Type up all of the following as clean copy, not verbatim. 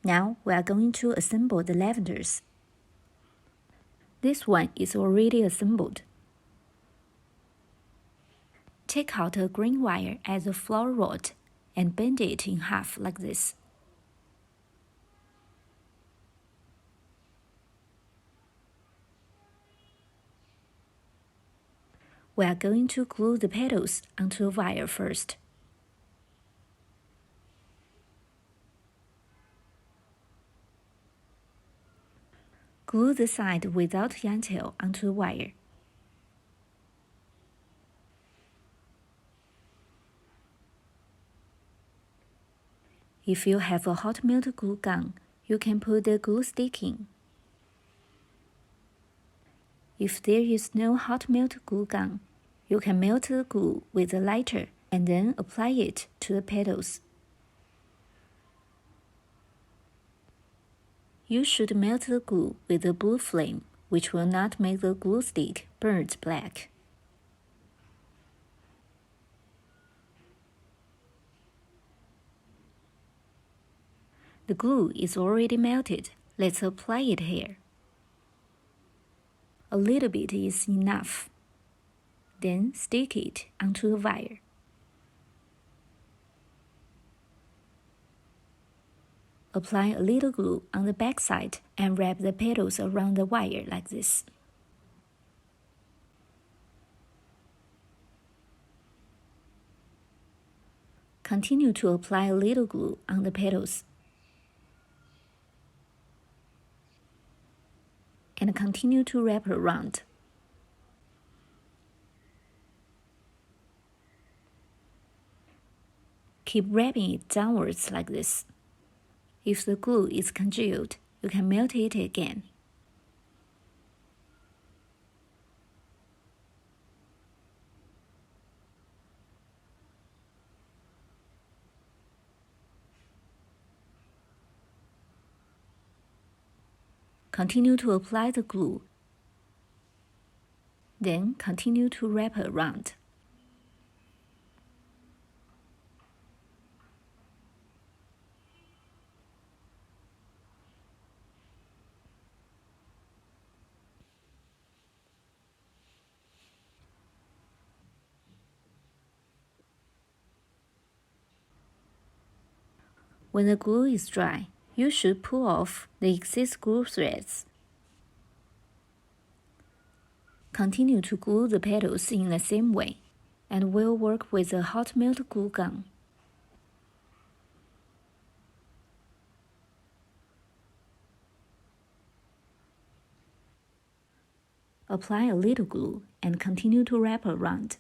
Now we are going to assemble the lavenders. This one is already assembled. Take out a green wire as a flower rod and bend it in half like this. We are going to glue the petals onto the wire first. Glue the side without yarn tail onto the wire. If you have a hot melt glue gun, you can put the glue stick in. If there is no hot melt glue gun, you can melt the glue with a lighter and then apply it to the petals. You should melt the glue with a blue flame, which will not make the glue stick burnt black. The glue is already melted. Let's apply it here. A little bit is enough. Then stick it onto the wire. Apply a little glue on the back side and wrap the petals around the wire like this. Continue to apply a little glue on the petals. And continue to wrap around. Keep wrapping it downwards like this. If the glue is congealed, you can melt it again. Continue to apply the glue. Then continue to wrap around. When the glue is dry, you should pull off the excess glue threads. Continue to glue the petals in the same way, and we'll work with a hot melt glue gun. Apply a little glue and continue to wrap around.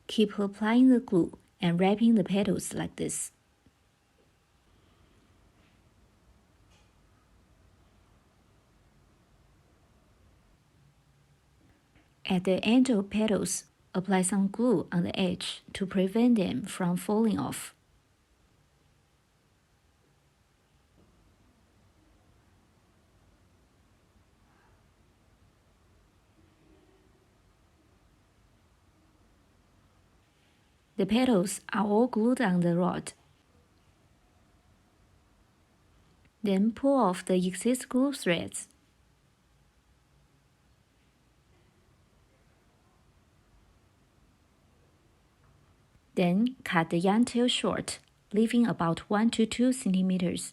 Keep applying the glue and wrapping the petals like this. At the end of petals, apply some glue on the edge to prevent them from falling off. The petals are all glued on the rod. Then pull off the excess glue threads. Then cut the yarn tail short, leaving about 1 to 2 centimeters.